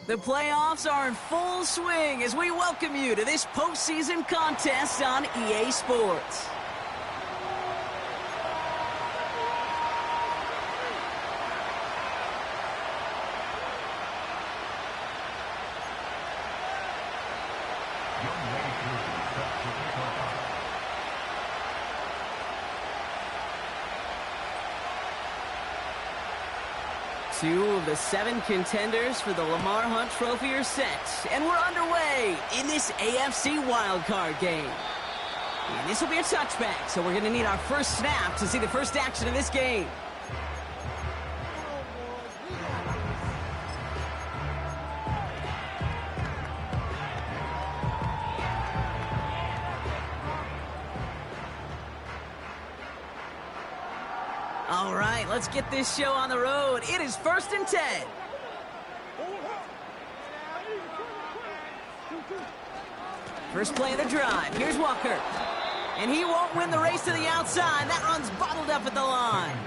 The playoffs are in full swing as we welcome you to this postseason contest on EA Sports. Two of the 7 contenders for the Lamar Hunt Trophy are set, and we're underway in this AFC wildcard game. And this will be a touchback, so we're going to need our first snap to see the first action of this game. All right, let's get this show on the road. It is 1st and 10. First play of the drive. Here's Walker. And he won't win the race to the outside. That run's bottled up at the line.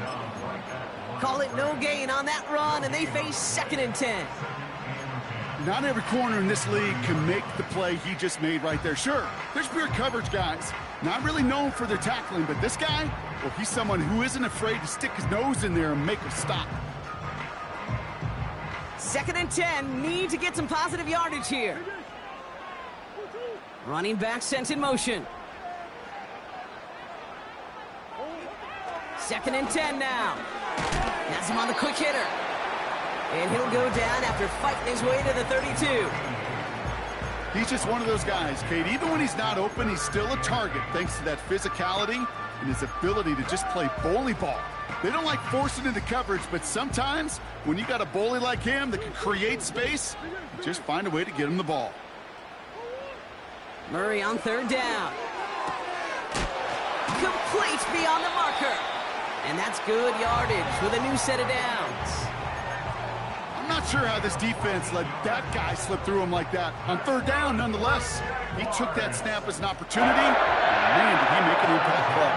Call it no gain on that run, and they face 2nd and 10. Not every corner in this league can make the play he just made right there. Sure, there's pure coverage guys. Not really known for their tackling, but this guy, well, he's someone who isn't afraid to stick his nose in there and make a stop. 2nd and 10, need to get some positive yardage here. Running back sent in motion. 2nd and 10 now. Has him on the quick hitter. And he'll go down after fighting his way to the 32. He's just one of those guys, Kate. Even when he's not open, he's still a target thanks to that physicality and his ability to just play bully ball. They don't like forcing into coverage, but sometimes when you got a bully like him that can create space, you just find a way to get him the ball. Murray on 3rd down. Complete beyond the marker. And that's good yardage with a new set of downs. I'm not sure how this defense let that guy slip through him like that. On 3rd down, nonetheless, he took that snap as an opportunity, and man, did he make an impact play.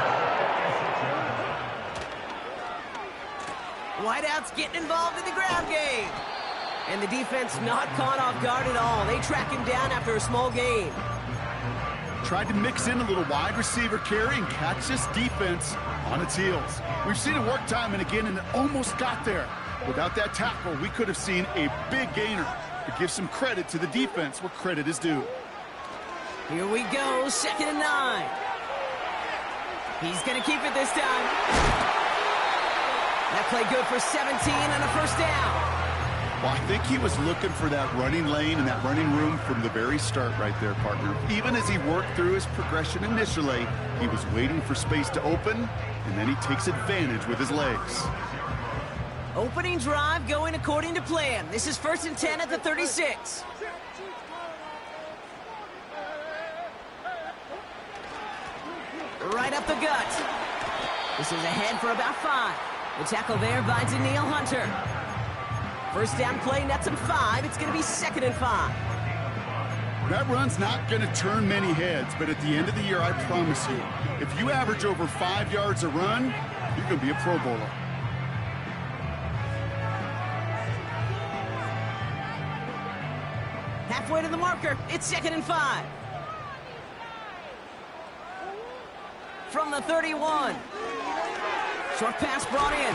Wideouts getting involved in the ground game. And the defense not caught off guard at all. They track him down after a small gain. Tried to mix in a little wide receiver carry and catch this defense on its heels. We've seen it work time and again, and it almost got there. Without that tackle, we could have seen a big gainer. But give some credit to the defense where credit is due. Here we go, 2nd and 9. He's going to keep it this time. That play good for 17 and a 1st down. Well, I think he was looking for that running lane and that running room from the very start right there, partner. Even as he worked through his progression initially, he was waiting for space to open, and then he takes advantage with his legs. Opening drive going according to plan. This is 1st and 10 at the 36. Right up the gut. This is ahead for about 5. The tackle there by Danielle Hunter. 1st down play nets him 5. It's going to be 2nd and 5. That run's not going to turn many heads, but at the end of the year, I promise you, if you average over 5 yards a run, you're going to be a Pro Bowler. Halfway to the marker. It's 2nd and 5. From the 31. Short pass brought in.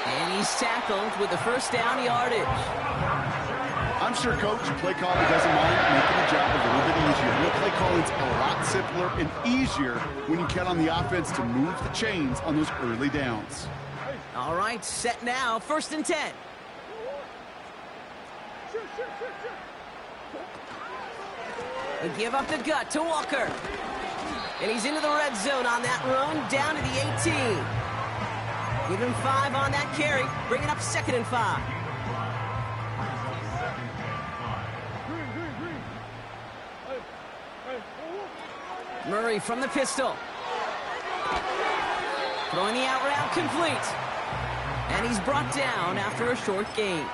And he's tackled with the 1st down yardage. I'm sure Coach play calling doesn't mind making the job a little bit easier. You know, play calling's a lot simpler and easier when you count on the offense to move the chains on those early downs. All right, set now. 1st and 10. A give up the gut to Walker. And he's into the red zone on that run, down to the 18. Give him 5 on that carry, bringing up 2nd and 5. Murray from the pistol. Throwing the out route complete. And he's brought down after a short gain.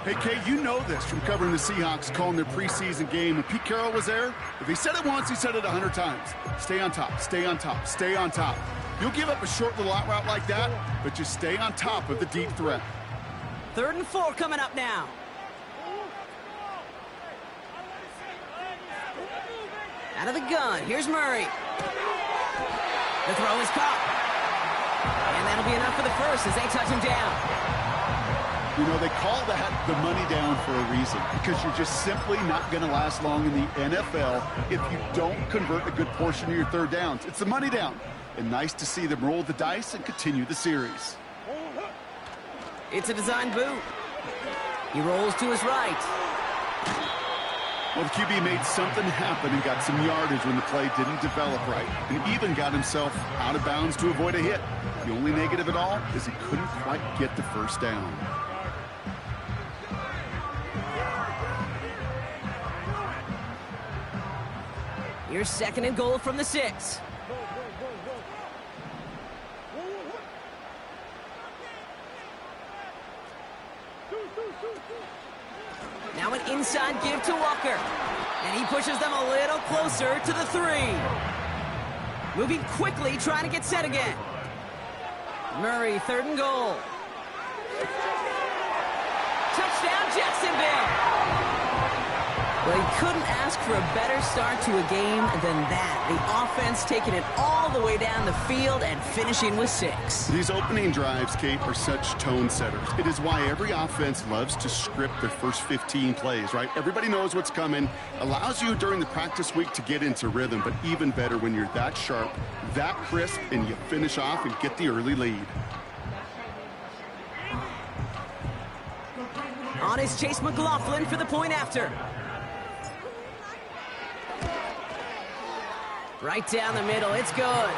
Hey, Kay, you know this from covering the Seahawks, calling their preseason game. When Pete Carroll was there, if he said it once, he said it 100 times. Stay on top, stay on top, stay on top. You'll give up a short little out route like that, but just stay on top of the deep threat. 3rd and 4 coming up now. Out of the gun, here's Murray. The throw is caught. And that'll be enough for the first as they touch him down. You know, they call that the money down for a reason, because you're just simply not going to last long in the NFL if you don't convert a good portion of your third downs. It's the money down. And nice to see them roll the dice and continue the series. It's a design boot. He rolls to his right. Well, the QB made something happen and got some yardage when the play didn't develop right, and even got himself out of bounds to avoid a hit. The only negative at all is he couldn't quite get the first down. Here's 2nd and goal from the 6. Now an inside give to Walker. And he pushes them a little closer to the 3. Moving quickly, trying to get set again. Murray, 3rd and goal. Touchdown, Jacksonville! Well, he couldn't ask for a better start to a game than that. The offense taking it all the way down the field and finishing with 6. These opening drives, Kate, are such tone setters. It is why every offense loves to script their first 15 plays, right? Everybody knows what's coming. Allows you during the practice week to get into rhythm, but even better when you're that sharp, that crisp, and you finish off and get the early lead. On is Chase McLaughlin for the point after. Right down the middle, it's good.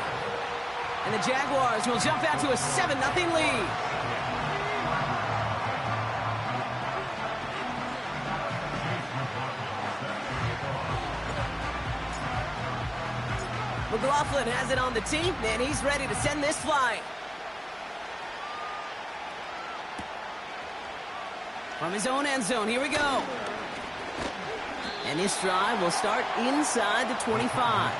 And the Jaguars will jump out to a 7-0 lead. McLaughlin has it on the tee, and he's ready to send this flying. From his own end zone, here we go. And this drive will start inside the 25.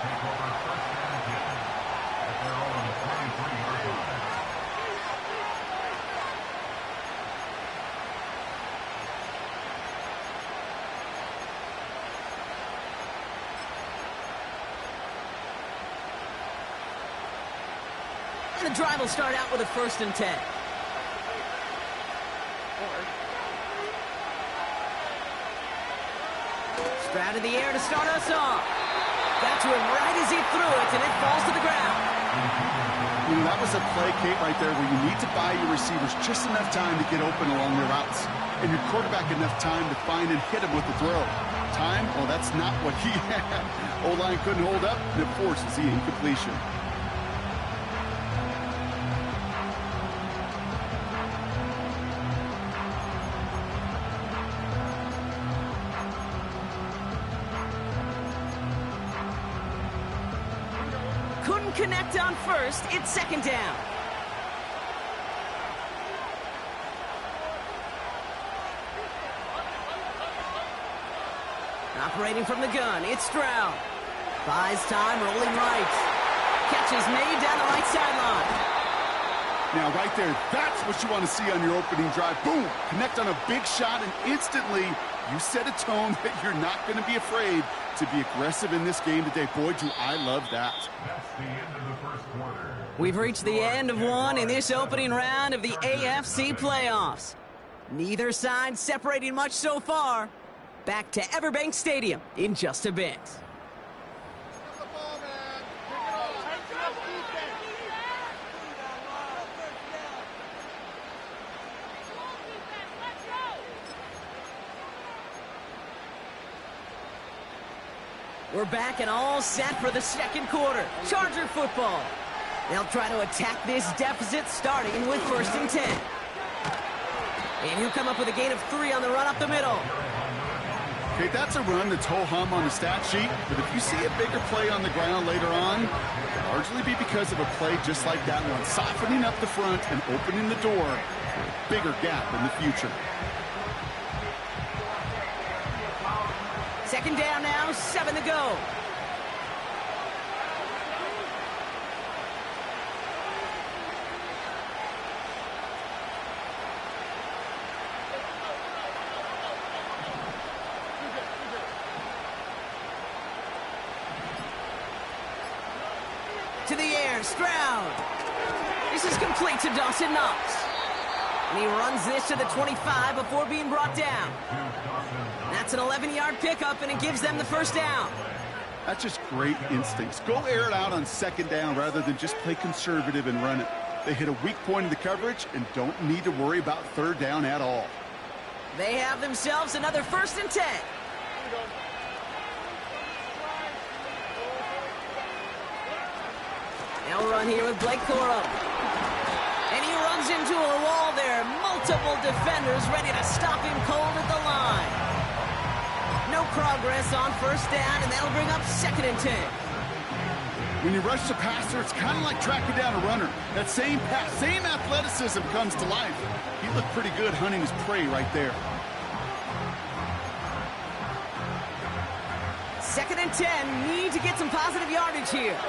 And the drive will start out with a 1st and 10. Out of the air to start us off. Got to him right as he threw it, and it falls to the ground. You know, that was a play, Kate, right there where you need to buy your receivers just enough time to get open along their routes, and your quarterback enough time to find and hit him with the throw. Time? Well, that's not what he had. O-line couldn't hold up, and it forces the incompletion. Connect on 1st, it's 2nd down. Operating from the gun, it's Stroud. Buys time, rolling right. Catch is made down the right sideline. Now, right there, that's what you want to see on your opening drive. Boom! Connect on a big shot, and instantly you set a tone that you're not going to be afraid to be aggressive in this game today. Boy, do I love that. That's the end of the first quarter. We've reached the end of one in this opening round of the AFC playoffs. Neither side separating much so far. Back to Everbank Stadium in just a bit. We're back and all set for the 2nd quarter. Charger football. They'll try to attack this deficit starting with 1st and 10. And he'll come up with a gain of 3 on the run up the middle. Okay, that's a run that's ho-hum on the stat sheet, but if you see a bigger play on the ground later on, it'll largely be because of a play just like that one, softening up the front and opening the door for a bigger gap in the future. 2nd down now, 7 to go. to the air. Stroud. This is complete to Dawson Knox. And he runs this to the 25 before being brought down. That's an 11-yard pickup, and it gives them the first down. That's just great instincts. Go air it out on second down rather than just play conservative and run it. They hit a weak point in the coverage and don't need to worry about third down at all. They have themselves another 1st and 10. Now run here with Blake Corum. And he runs into a wall there. Multiple defenders ready to stop him cold at the line. No progress on 1st down, and that'll bring up 2nd and 10. When you rush the passer, it's kind of like tracking down a runner. That same pass, same athleticism comes to life. He looked pretty good hunting his prey right there. 2nd and 10, need to get some positive yardage here.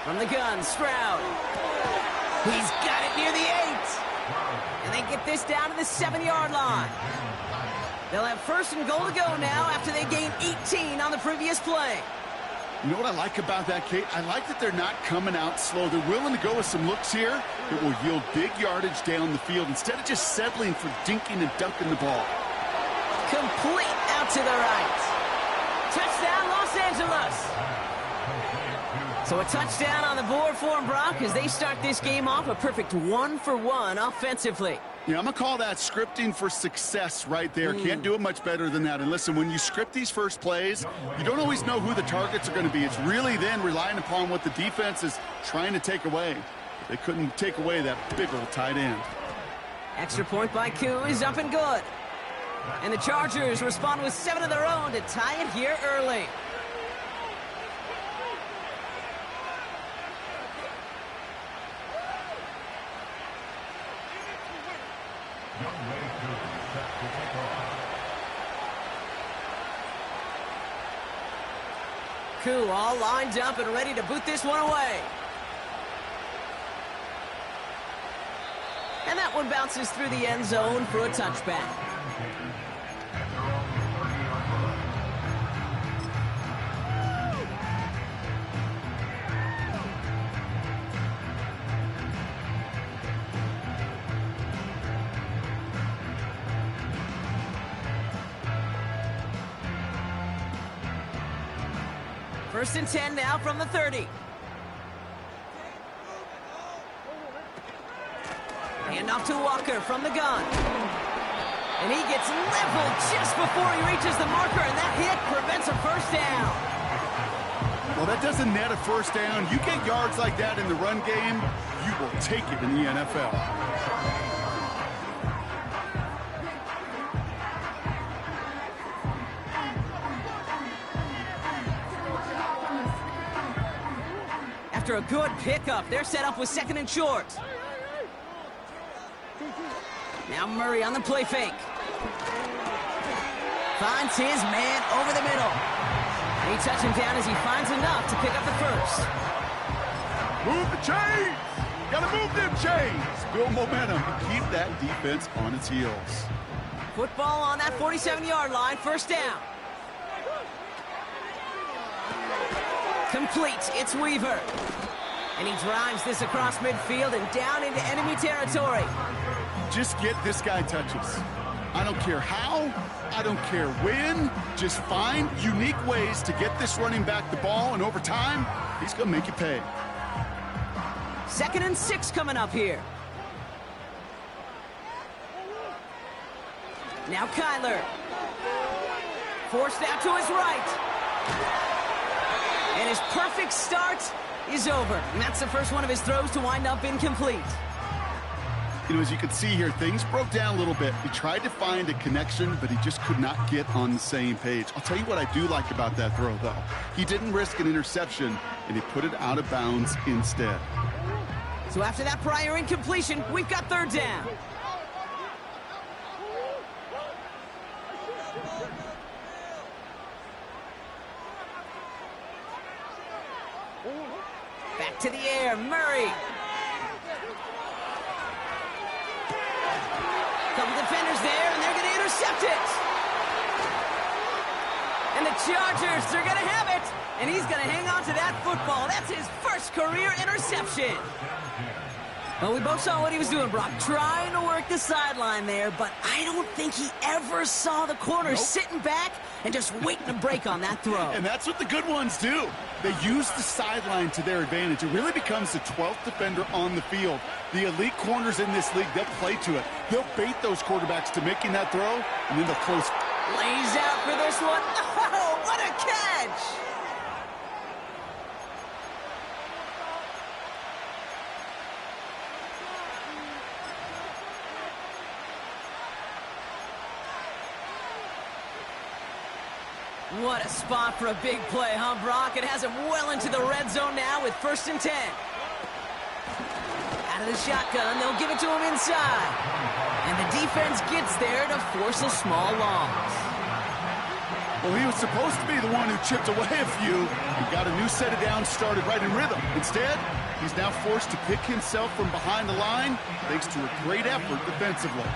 From the gun, Stroud. He's got it near the 8. And they get this down to the 7-yard line. They'll have 1st and goal to go now after they gain 18 on the previous play. You know what I like about that, Kate? I like that they're not coming out slow. They're willing to go with some looks here that will yield big yardage down the field instead of just settling for dinking and dunking the ball. Complete out to the right. Touchdown, Los Angeles. So a touchdown on the board for them, Brock, as they start this game off a perfect 1-for-1 offensively. Yeah, I'm going to call that scripting for success right there. Can't do it much better than that. And listen, when you script these first plays, you don't always know who the targets are going to be. It's really then relying upon what the defense is trying to take away. They couldn't take away that big old tight end. Extra point by Koo is up and good. And the Chargers respond with 7 of their own to tie it here early. Koo all lined up and ready to boot this one away. And that one bounces through the end zone for a touchback. First and 10 now from the 30. Hand off to Walker from the gun. And he gets leveled just before he reaches the marker, and that hit prevents a 1st down. Well, that doesn't net a 1st down. You get yards like that in the run game, you will take it in the NFL. After a good pickup, they're set up with 2nd and short. Now Murray on the play fake. Finds his man over the middle. And he touches him down as he finds enough to pick up the 1st. Move the chains! Gotta move them chains! Build momentum and keep that defense on its heels. Football on that 47-yard line, 1st down. Complete, it's Weaver. And he drives this across midfield and down into enemy territory. Just get this guy touches. I don't care how, I don't care when. Just find unique ways to get this running back the ball, and over time, he's going to make you pay. 2nd and 6 coming up here. Now Kyler. Forced out to his right. And his perfect start is over. And that's the first one of his throws to wind up incomplete. You know, as you can see here, things broke down a little bit. He tried to find a connection, but he just could not get on the same page. I'll tell you what I do like about that throw, though. He didn't risk an interception, and he put it out of bounds instead. So after that prior incompletion, we've got 3rd down. Back to the air, Murray. Couple defenders there, and they're going to Chargers are going to have it. And he's going to hang on to that football. That's his first career interception. Well, we both saw what he was doing, Brock, trying to work the sideline there, but I don't think he ever saw the corner sitting back and just waiting to break on that throw. And that's what the good ones do. They use the sideline to their advantage. It really becomes the 12th defender on the field. The elite corners in this league, they'll play to it. They'll bait those quarterbacks to making that throw, and then they'll close. Lays out for this one. Oh, what a catch! What a spot for a big play, huh, Brock? It has him well into the red zone now with 1st and 10. Out of the shotgun, they'll give it to him inside. And the defense gets there to force a small loss. Well, he was supposed to be the one who chipped away a few. He got a new set of downs started right in rhythm. Instead, he's now forced to pick himself from behind the line thanks to a great effort defensively.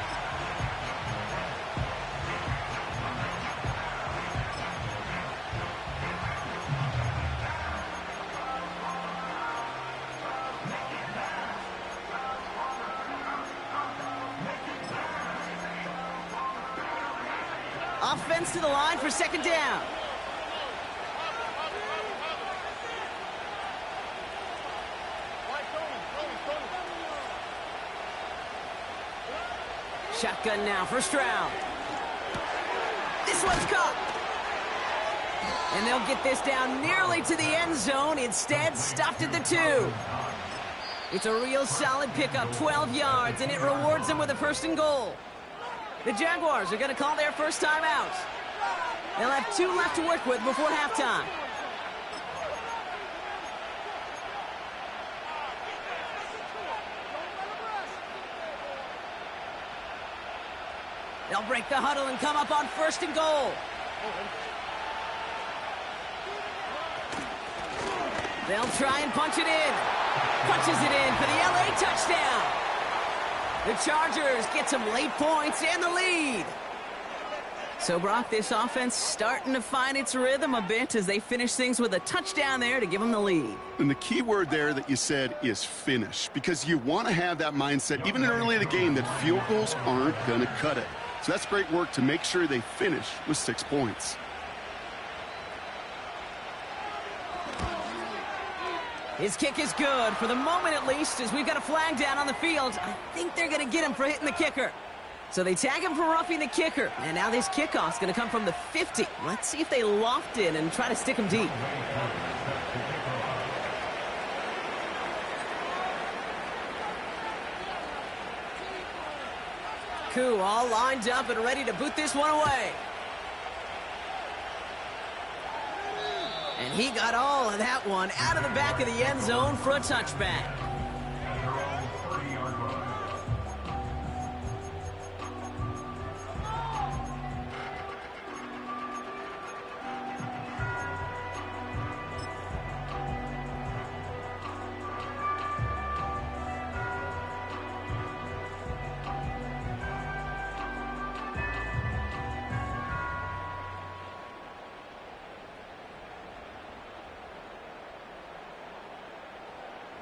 Offense to the line for 2nd down. Shotgun now, 1st round. This one's caught. And they'll get this down nearly to the end zone. Instead, stopped at the 2. It's a real solid pickup, 12 yards, and it rewards them with a 1st and goal. The Jaguars are going to call their first time out. They'll have 2 left to work with before halftime. They'll break the huddle and come up on 1st and goal. They'll try and punch it in. Punches it in for the LA touchdown. The Chargers get some late points and the lead. So, Brock, this offense starting to find its rhythm a bit as they finish things with a touchdown there to give them the lead. And the key word there that you said is finish, because you want to have that mindset, even early in the game, that field goals aren't going to cut it. So that's great work to make sure they finish with 6 points. His kick is good, for the moment at least, as we've got a flag down on the field. I think they're going to get him for hitting the kicker. So they tag him for roughing the kicker. And now this kickoff's going to come from the 50. Let's see if they loft it and try to stick him deep. Koo all lined up and ready to boot this one away. And he got all of that one out of the back of the end zone for a touchback.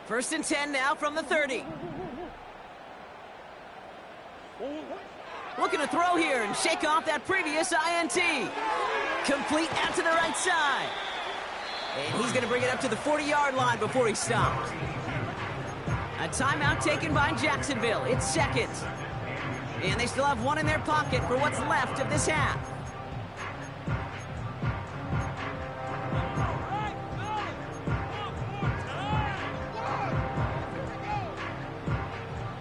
First and 10 now from the 30. Looking to throw here and shake off that previous INT. Complete out to the right side. And he's going to bring it up to the 40-yard line before he stopped. A timeout taken by Jacksonville. It's 2nd. And they still have one in their pocket for what's left of this half.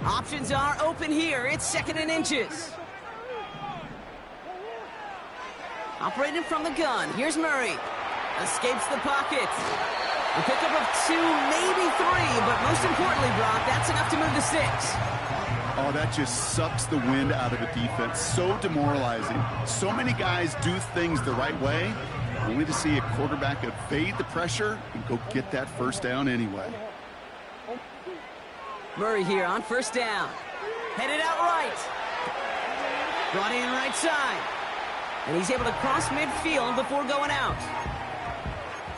Options are open here. It's 2nd and inches. Operating from the gun. Here's Murray. Escapes the pocket. A pickup of 2, maybe 3, but most importantly, Brock, that's enough to move the 6. Oh, that just sucks the wind out of a defense. So demoralizing. So many guys do things the right way, only to see a quarterback evade the pressure and go get that first down anyway. Murray here on first down. Headed out right. Brought in right side. And he's able to cross midfield before going out.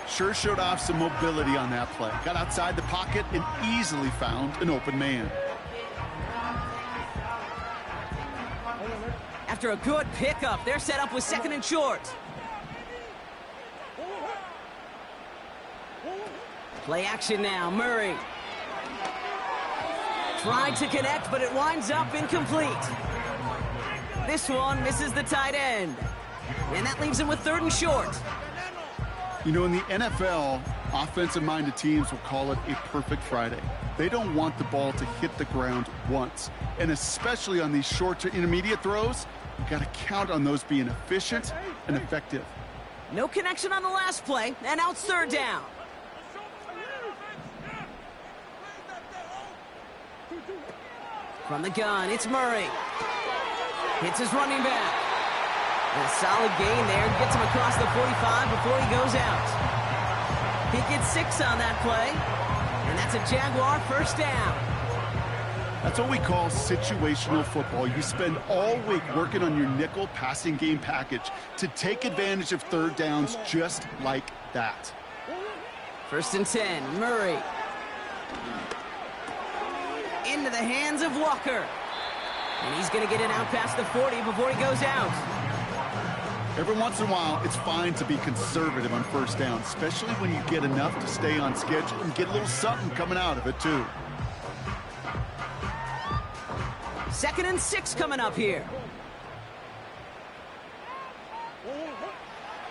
Sure showed off some mobility on that play. Got outside the pocket and easily found an open man. After a good pickup, they're set up with 2nd and short. Play action now, Murray. Tried to connect, but it winds up incomplete. This one misses the tight end. And that leaves him with 3rd and short. You know, in the NFL, offensive-minded teams will call it a perfect Friday. They don't want the ball to hit the ground once. And especially on these short to intermediate throws, you got to count on those being efficient and effective. No connection on the last play, and now it's 3rd down. From the gun, it's Murray. Hits his running back. And a solid gain there. Gets him across the 45 before he goes out. He gets 6 on that play. And that's a Jaguar 1st down. That's what we call situational football. You spend all week working on your nickel passing game package to take advantage of 3rd downs just like that. 1st and 10, Murray. Into the hands of Walker. And he's going to get it out past the 40 before he goes out. Every once in a while, it's fine to be conservative on 1st down, especially when you get enough to stay on schedule and get a little something coming out of it, too. 2nd and 6 coming up here.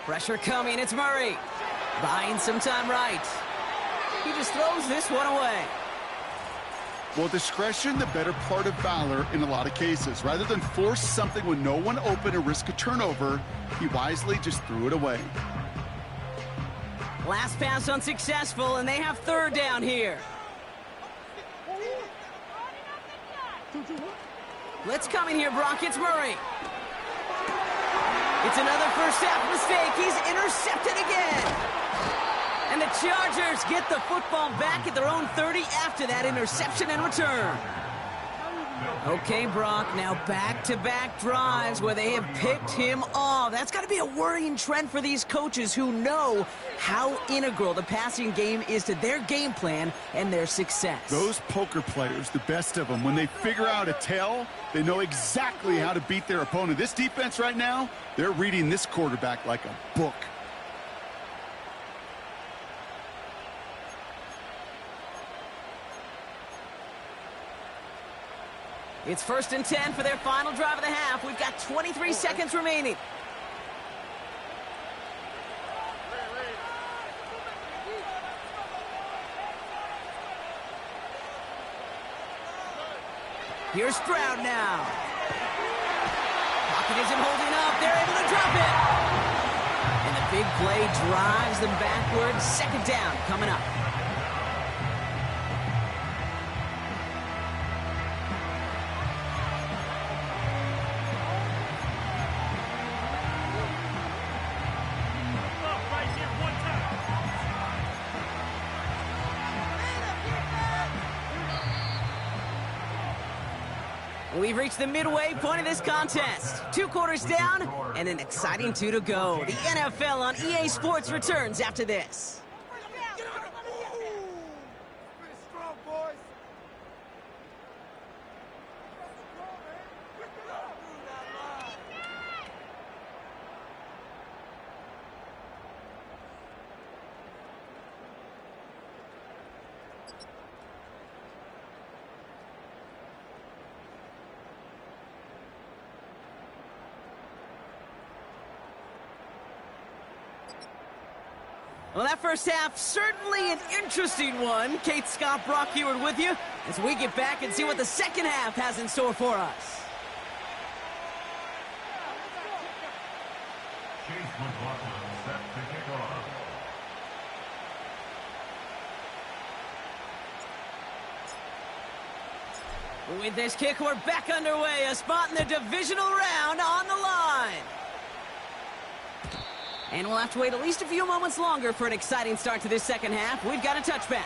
Pressure coming, it's Murray. Buying some time right. He just throws this one away. Well, discretion, the better part of valor in a lot of cases. Rather than force something with no one open and risk a turnover, he wisely just threw it away. Last pass unsuccessful, and they have 3rd down here. Let's come in here, Brock. It's Murray. It's another 1st half mistake. He's intercepted again. And the Chargers get the football back at their own 30 after that interception and return. Okay, Brock, now back-to-back drives where they have picked him off. That's got to be a worrying trend for these coaches who know how integral the passing game is to their game plan and their success. Those poker players, the best of them, when they figure out a tell, they know exactly how to beat their opponent. This defense right now, they're reading this quarterback like a book. It's 1st and 10 for their final drive of the half. We've got 23 seconds remaining. Here's Stroud now. Pocket isn't holding up. They're able to drop it. And the big play drives them backwards. 2nd down coming up. We've reached the midway point of this contest. 2 quarters down and an exciting 2 to go. The NFL on EA Sports returns after this. Well, that 1st half, certainly an interesting one. Kate Scott, Brock Huard with you as we get back and see what the 2nd half has in store for us. Chase McLaughlin set to kick off. With this kick, we're back underway. A spot in the divisional round on the line. And we'll have to wait at least a few moments longer for an exciting start to this 2nd half. We've got a touchback.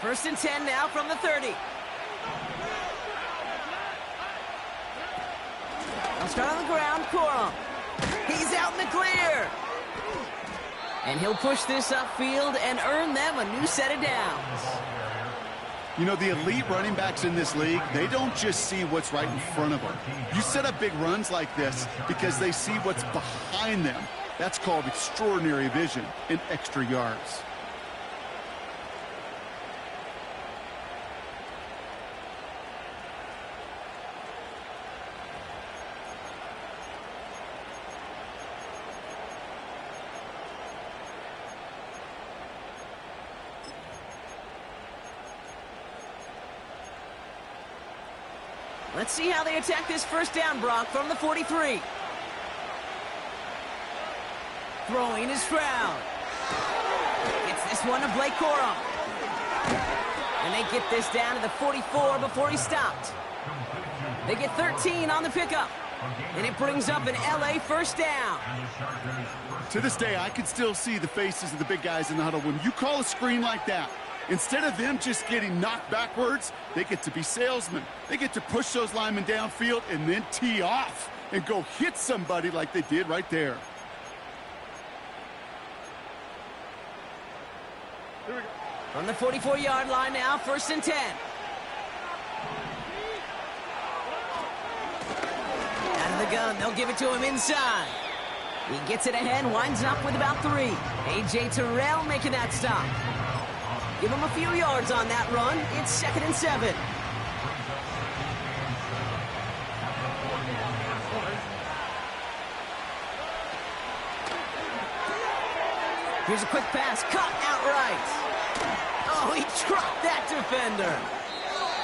First and 10 now from the 30. I'll start on the ground, Corum. He's out in the clear. And he'll push this upfield and earn them a new set of downs. You know, the elite running backs in this league, they don't just see what's right in front of them. You set up big runs like this because they see what's behind them. That's called extraordinary vision and extra yards. Let's see how they attack this first down, Brock, from the 43. Throwing is Stroud. Gets this one to Blake Corum. And they get this down to the 44 before he stopped. They get 13 on the pickup. And it brings up an LA first down. To this day, I can still see the faces of the big guys in the huddle. When you call a screen like that, instead of them just getting knocked backwards, they get to be salesmen. They get to push those linemen downfield and then tee off and go hit somebody like they did right there. From the 44-yard line now, first and 10. Out of the gun, they'll give it to him inside. He gets it ahead, winds up with about 3. A.J. Terrell making that stop. Give him a few yards on that run. It's second and 7. Here's a quick pass, cut outright. Oh, he dropped that defender.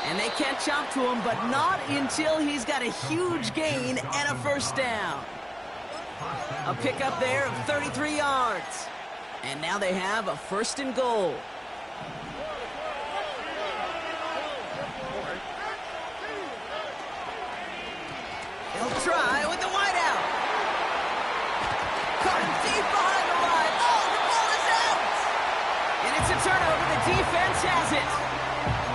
And they catch up to him, but not until he's got a huge gain and a first down. A pickup there of 33 yards. And now they have a first and goal. He'll try with the wideout. Caught him deep behind the line. Oh, the ball is out! And it's a turnover. The defense has it.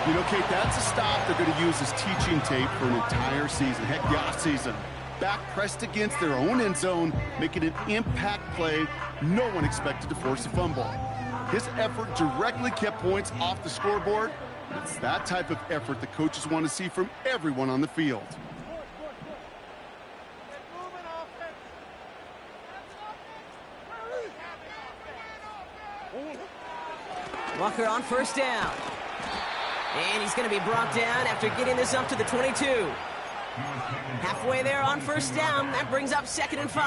You know, Kate, that's a stop they're going to use as teaching tape for an entire season. Heck, the offseason. Back pressed against their own end zone, making an impact play no one expected to force a fumble. His effort directly kept points off the scoreboard. It's that type of effort the coaches want to see from everyone on the field. Walker on first down. And he's going to be brought down after getting this up to the 22. Halfway there on first down. That brings up second and 5.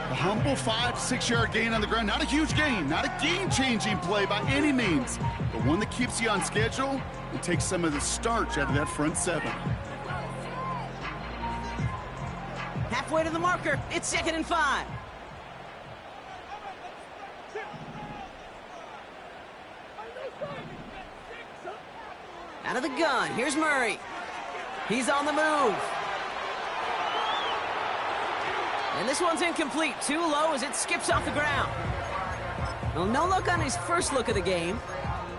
A humble 5-6 yard gain on the ground. Not a huge gain, not a game-changing play by any means, but one that keeps you on schedule and takes some of the starch out of that front 7. Halfway to the marker. It's second and 5. Out of the gun, here's Murray. He's on the move. And this one's incomplete. Too low as it skips off the ground. Well, no look on his first look of the game.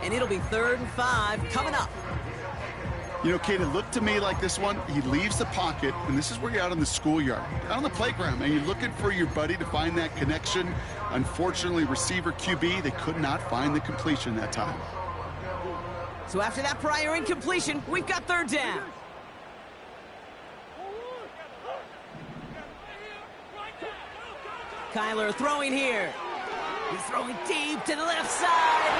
And it'll be 3rd and 5 coming up. You know, Kate, it looked to me like this one, he leaves the pocket, and this is where you're out in the schoolyard, out on the playground, and you're looking for your buddy to find that connection. Unfortunately, receiver QB, they could not find the completion that time. So after that prior incompletion, we've got 3rd down. Kyler throwing here. He's throwing deep to the left side.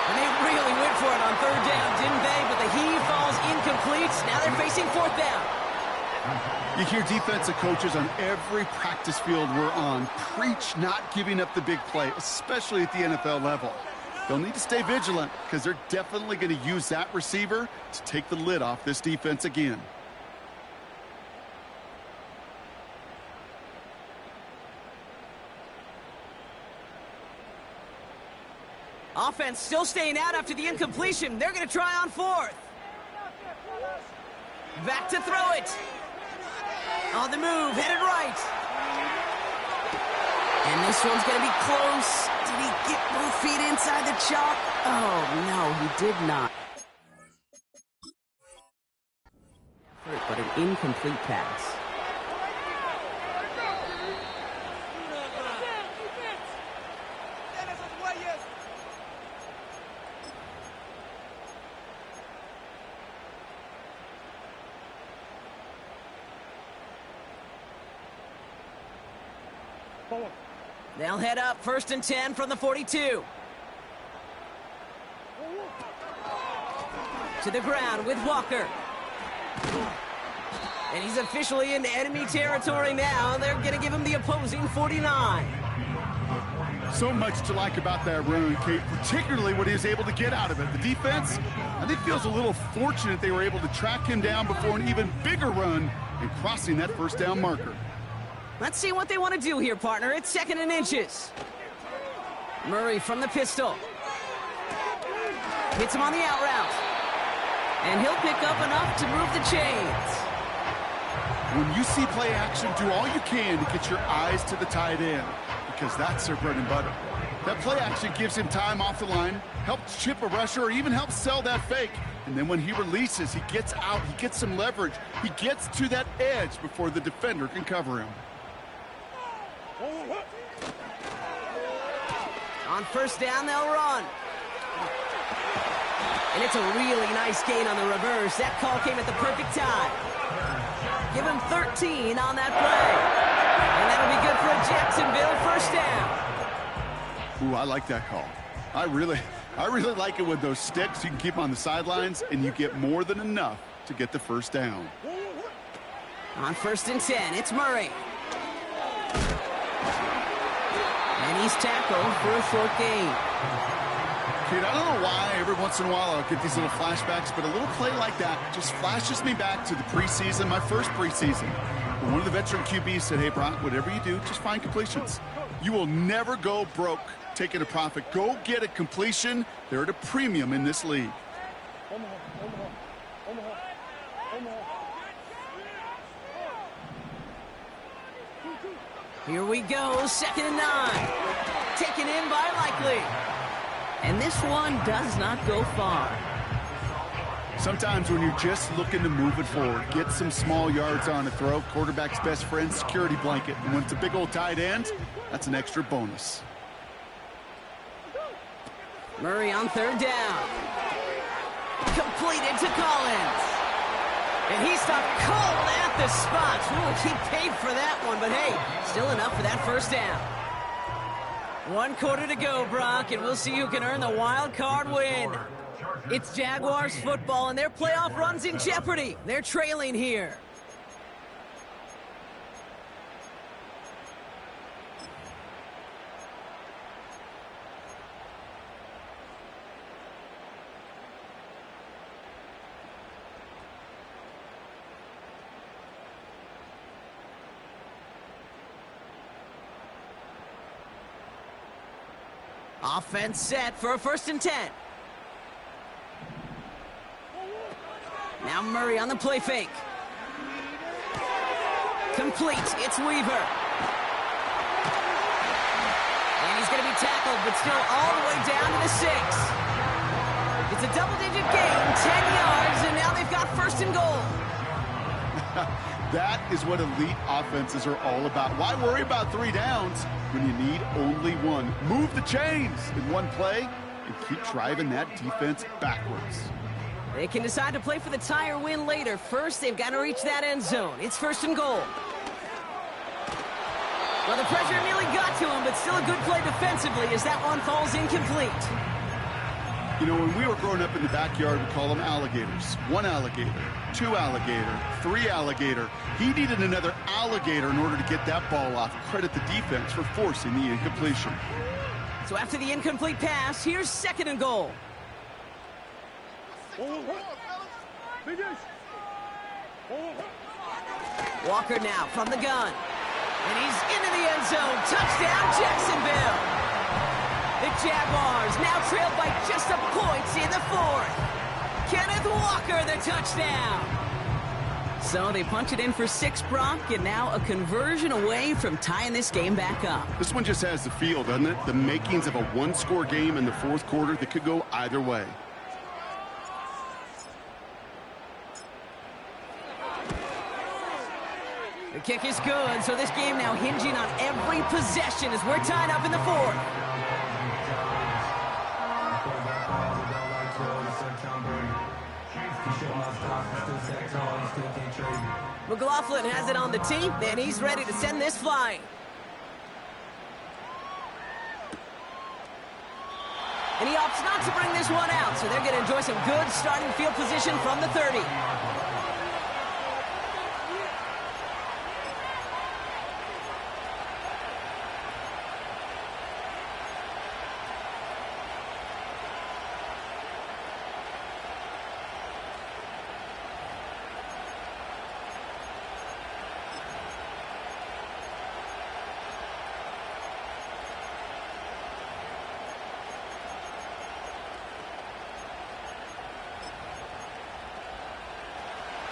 And they really went for it on 3rd down, didn't they? But the heave falls incomplete. Now they're facing 4th down. You hear defensive coaches on every practice field we're on preach not giving up the big play, especially at the NFL level. They'll need to stay vigilant because they're definitely going to use that receiver to take the lid off this defense again. Offense still staying out after the incompletion. They're going to try on 4th. Back to throw it. On the move, headed right. And this one's going to be close. Did he get both feet inside the chalk? Oh, no, he did not. But an incomplete pass. They'll head up 1st and 10 from the 42. To the ground with Walker. And he's officially into enemy territory now. They're going to give him the opposing 49. So much to like about that run, Kate, particularly what he was able to get out of it. The defense, I think, feels a little fortunate they were able to track him down before an even bigger run and crossing that first down marker. Let's see what they want to do here, partner. It's 2nd and inches. Murray from the pistol. Hits him on the out route. And he'll pick up enough to move the chains. When you see play action, do all you can to get your eyes to the tight end, because that's their bread and butter. That play action gives him time off the line, helps chip a rusher, or even helps sell that fake. And then when he releases, he gets out, he gets some leverage. He gets to that edge before the defender can cover him. On 1st down, they'll run. And it's a really nice gain on the reverse. That call came at the perfect time. Give him 13 on that play. And that'll be good for a Jacksonville 1st down. Ooh, I like that call. I really like it with those sticks. You can keep on the sidelines, and you get more than enough to get the 1st down. On 1st and 10, it's Murray. And he's tackled for a short gain. Kid, I don't know why every once in a while I'll get these little flashbacks, but a little play like that just flashes me back to the preseason, my first preseason. When one of the veteran QBs said, hey, Brock, whatever you do, just find completions. You will never go broke taking a profit. Go get a completion. They're at a premium in this league. Here we go, 2nd and 9. Taken in by Likely. And this one does not go far. Sometimes when you're just looking to move it forward, get some small yards on a throw, quarterback's best friend, security blanket. And when it's a big old tight end, that's an extra bonus. Murray on 3rd down. Completed to Collins. And he stopped cold at the spot. Ooh, he paid for that one, but hey, still enough for that 1st down. 1 quarter to go, Brock, and we'll see who can earn the wild card win. It's Jaguars football, and their playoff run's in jeopardy. They're trailing here. Offense set for a 1st and 10. Now Murray on the play fake. Complete. It's Weaver. And he's going to be tackled, but still all the way down to the 6. It's a double-digit gain, 10 yards, and now they've got 1st and goal. That is what elite offenses are all about. Why worry about 3 downs when you need only 1? Move the chains in one play and keep driving that defense backwards. They can decide to play for the tie or win later. First, they've got to reach that end zone. It's 1st and goal. Well, the pressure nearly got to him, but still a good play defensively as that one falls incomplete. You know, when we were growing up in the backyard, we call them alligators. 1 alligator, 2 alligator, 3 alligator. He needed another alligator in order to get that ball off. Credit the defense for forcing the incompletion. So after the incomplete pass, here's 2nd and goal. Walker now from the gun. And he's into the end zone. Touchdown, Jacksonville. The Jaguars now trailed by just a point in the 4th. Kenneth Walker, the touchdown. So they punch it in for 6, Brock, and now a conversion away from tying this game back up. This one just has the feel, doesn't it? The makings of a one-score game in the fourth quarter that could go either way. The kick is good, so this game now hinging on every possession as we're tied up in the fourth. McLaughlin has it on the tee, and he's ready to send this flying. And he opts not to bring this one out, so they're going to enjoy some good starting field position from the 30.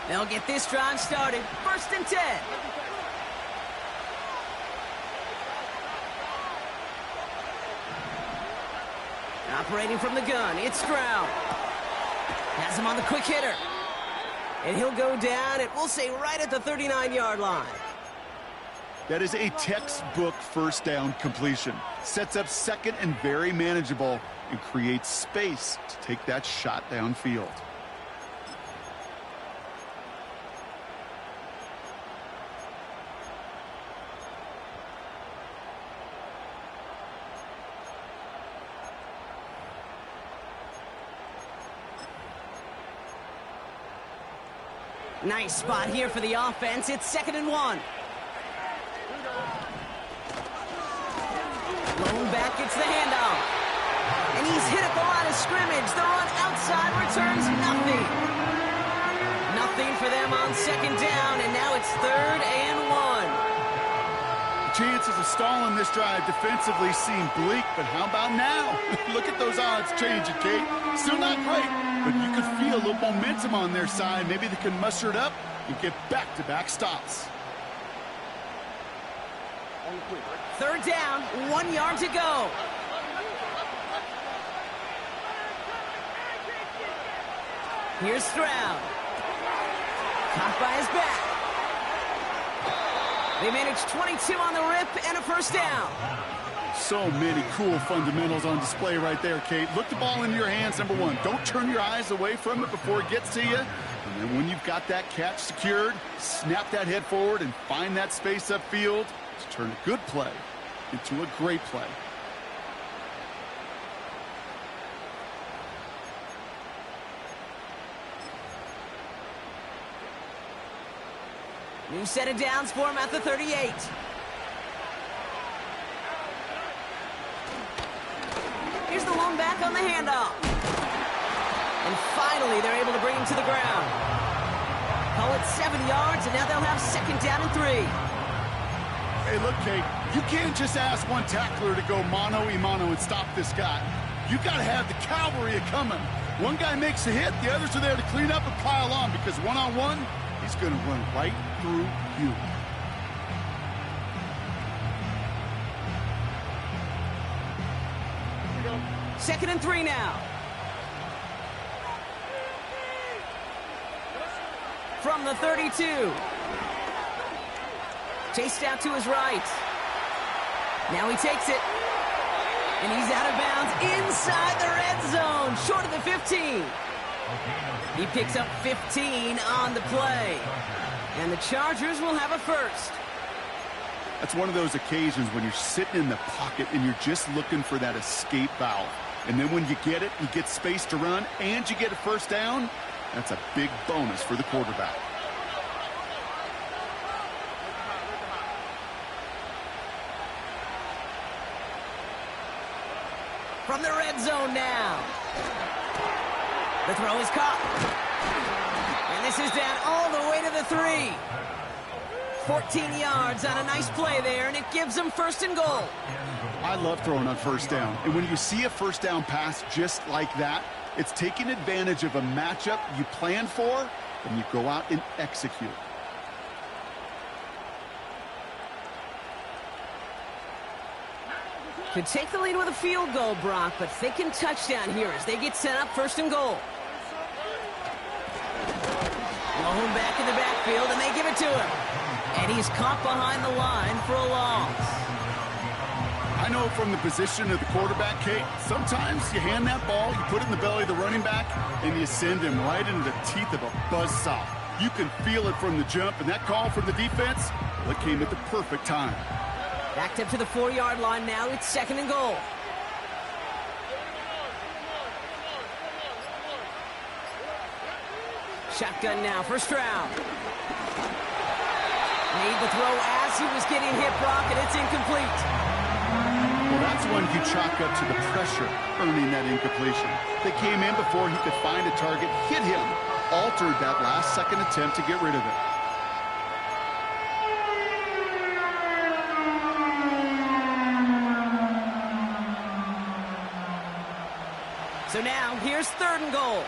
They'll get this drive started. 1st and 10. Operating from the gun, it's Stroud. Has him on the quick hitter. And he'll go down, and we'll say right at the 39-yard line. That is a textbook first down completion. Sets up second and very manageable and creates space to take that shot downfield. Nice spot here for the offense. It's 2nd and 1. Lone back gets the handoff. And he's hit at the line of scrimmage. The run outside returns nothing. Nothing for them on 2nd down, and now it's 3rd and 1. Chances of stalling this drive defensively seem bleak, but how about now? Look at those odds changing, Kate. Still not great, but you could feel a little momentum on their side. Maybe they can muster it up and get back-to-back stops. 3rd down, 1 yard to go. Here's Stroud. Caught by his back. They managed 22 on the rip and a 1st down. So many cool fundamentals on display right there, Kate. Look the ball into your hands, number one. Don't turn your eyes away from it before it gets to you. And then when you've got that catch secured, snap that head forward and find that space upfield to turn a good play into a great play. New set of downs for him at the 38. Here's the lone back on the handoff. And finally, they're able to bring him to the ground. Call it 7 yards, and now they'll have 2nd down and 3. Hey, look, Kate, you can't just ask one tackler to go mano-a-mano and stop this guy. You got to have the cavalry coming. One guy makes a hit, the others are there to clean up and pile on, because one-on-one, he's going to run right through you. Second and 3 now. From the 32. Chased out to his right. Now he takes it. And he's out of bounds inside the red zone, short of the 15. He picks up 15 on the play. And the Chargers will have a 1st. That's one of those occasions when you're sitting in the pocket and you're just looking for that escape valve. And then when you get it, you get space to run, and you get a 1st down. That's a big bonus for the quarterback. From the red zone now. The throw is caught. And this is down all the way to the 3. 14 yards on a nice play there, and it gives them 1st and goal. I love throwing on 1st down. And when you see a 1st down pass just like that, it's taking advantage of a matchup you planned for and you go out and execute. Could take the lead with a field goal, Brock, but thinking touchdown here as they get set up 1st and goal. Lone back in the backfield, and they give it to him. And he's caught behind the line for a loss. I know from the position of the quarterback, Kate, sometimes you hand that ball, you put it in the belly of the running back, and you send him right into the teeth of a buzzsaw. You can feel it from the jump, and that call from the defense, well, it came at the perfect time. Backed up to the 4-yard line now. It's 2nd and goal. Shotgun now, 1st round. Made the throw as he was getting hit, Brock, and it's incomplete. Well, that's one you chalk up to the pressure earning that incompletion. They came in before he could find a target, hit him, altered that last-second attempt to get rid of it. So now, here's 3rd and goal.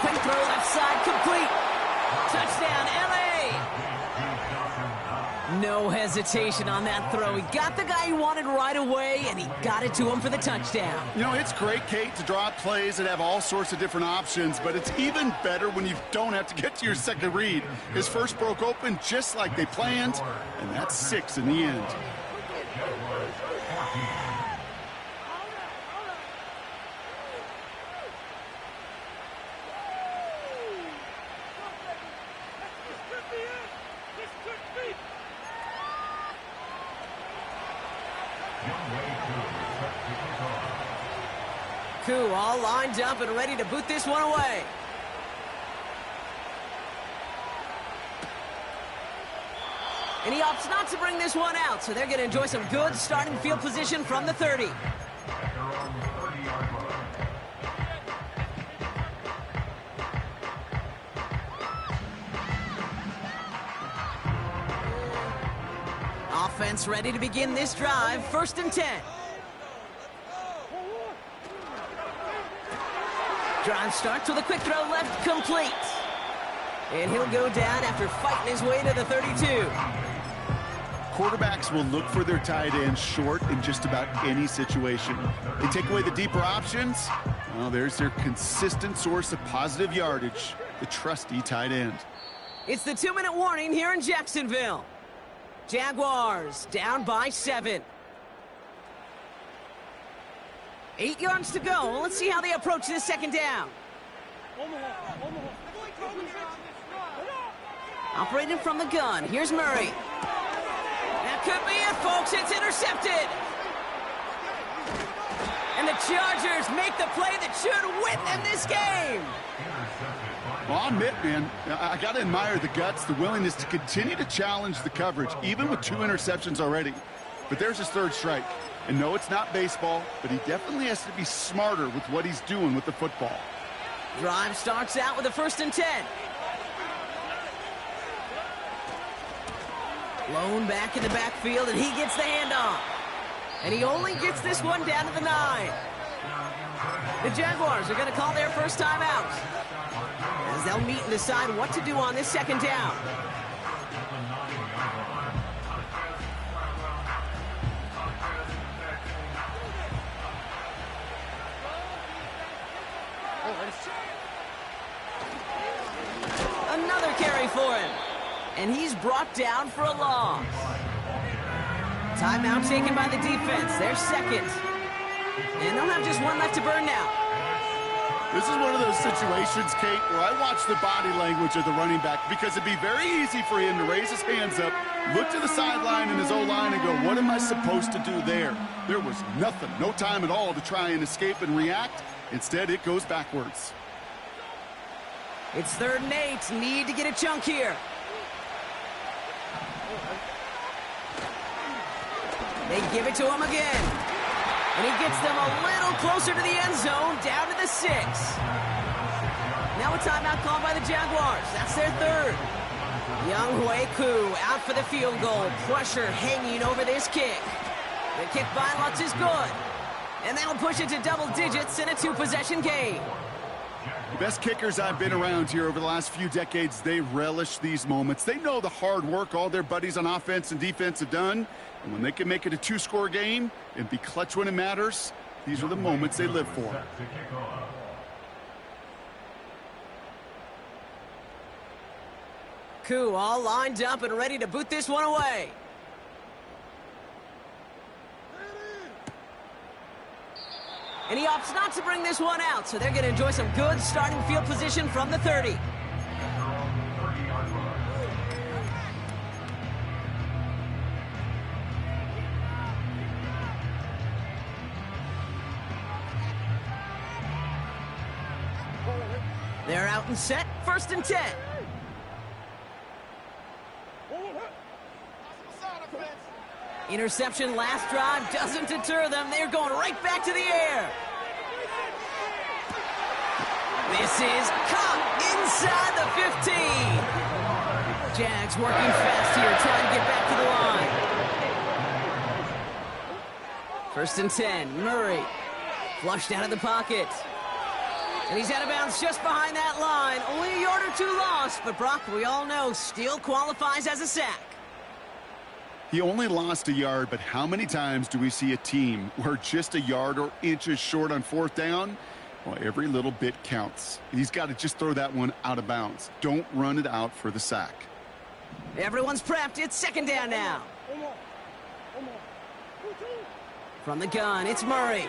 Quick throw left side, complete. Touchdown, LA. No hesitation on that throw. He got the guy he wanted right away, and he got it to him for the touchdown. You know, it's great, Kate, to draw up plays that have all sorts of different options, but it's even better when you don't have to get to your second read. His first broke open just like they planned, and that's 6 in the end. Koo all lined up and ready to boot this one away. And he opts not to bring this one out, so they're going to enjoy some good starting field position from the 30. Offense ready to begin this drive, 1st and 10. Drive starts with a quick throw left, complete. And he'll go down after fighting his way to the 32. Quarterbacks will look for their tight end short in just about any situation. They take away the deeper options. Well, there's their consistent source of positive yardage, the trusty tight end. It's the 2-minute warning here in Jacksonville. Jaguars down by 7. 8 yards to go. Let's see how they approach this 2nd down. Operating from the gun. Here's Murray. That could be it, folks. It's intercepted. And the Chargers make the play that should win them this game. Well, I'll admit, man, I got to admire the guts, the willingness to continue to challenge the coverage, even with 2 interceptions already. But there's his 3rd strike. And no, it's not baseball, but he definitely has to be smarter with what he's doing with the football. Drive starts out with a 1st and 10. Lone back in the backfield, and he gets the handoff. And he only gets this one down to the 9. The Jaguars are going to call their first time out, as they'll meet and decide what to do on this 2nd down. Another carry for him. And he's brought down for a loss. Timeout taken by the defense. They're 2nd. And they'll have just one left to burn now. This is one of those situations, Kate, where I watch the body language of the running back, because it'd be very easy for him to raise his hands up, look to the sideline in his O-line and go, what am I supposed to do there? There was nothing, no time at all to try and escape and react. Instead, it goes backwards. It's 3rd and 8. Need to get a chunk here. They give it to him again. And he gets them a little closer to the end zone, down to the 6. Now a timeout called by the Jaguars. That's their third. Younghoe Koo out for the field goal. Pressure hanging over this kick. The kick by Lutz is good. And that'll push it to double digits in a two-possession game. The best kickers I've been around here over the last few decades, they relish these moments. They know the hard work all their buddies on offense and defense have done. And when they can make it a two-score game and be clutch when it matters, these are the moments they live for. Koo all lined up and ready to boot this one away. And he opts not to bring this one out, so they're going to enjoy some good starting field position from the 30. They're out and set, 1st and 10. Interception last drive doesn't deter them. They're going right back to the air. This is caught inside the 15. Jags working fast here, trying to get back to the line. 1st and 10, Murray flushed out of the pocket. And he's out of bounds just behind that line. Only a yard or two lost, but Brock, we all know, still qualifies as a sack. He only lost a yard, but how many times do we see a team where just a yard or inches short on 4th down? Well, every little bit counts. He's got to just throw that one out of bounds. Don't run it out for the sack. Everyone's prepped. It's 2nd down now. From the gun, it's Murray.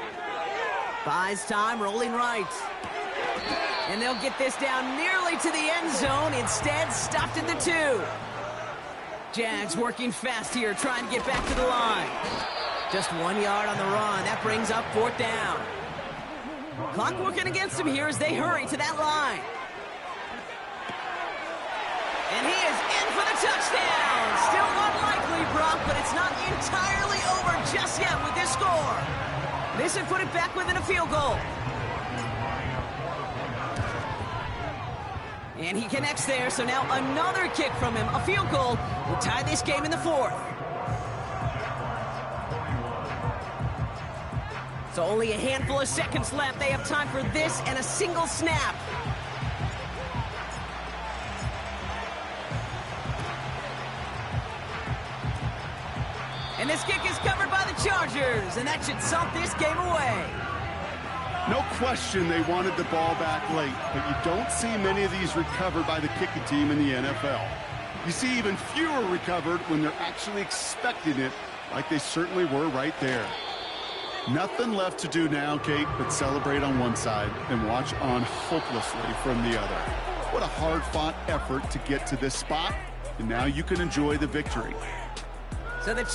Buys time, rolling right. And they'll get this down nearly to the end zone. Instead, stopped at the 2. Jags working fast here, trying to get back to the line. Just 1 yard on the run. That brings up 4th down. Clock working against them here as they hurry to that line. And he is in for the touchdown. Still unlikely, Brock, but it's not entirely over just yet with this score. This would put it back within a field goal. And he connects there, so now another kick from him. A field goal will tie this game in the 4th. So only a handful of seconds left. They have time for this and a single snap. And this kick is covered by the Chargers, and that should salt this game away. No question they wanted the ball back late, but you don't see many of these recovered by the kicking team in the NFL. You see even fewer recovered when they're actually expecting it, like they certainly were right there. Nothing left to do now, Kate, but celebrate on one side and watch on hopelessly from the other. What a hard-fought effort to get to this spot, and now you can enjoy the victory. So the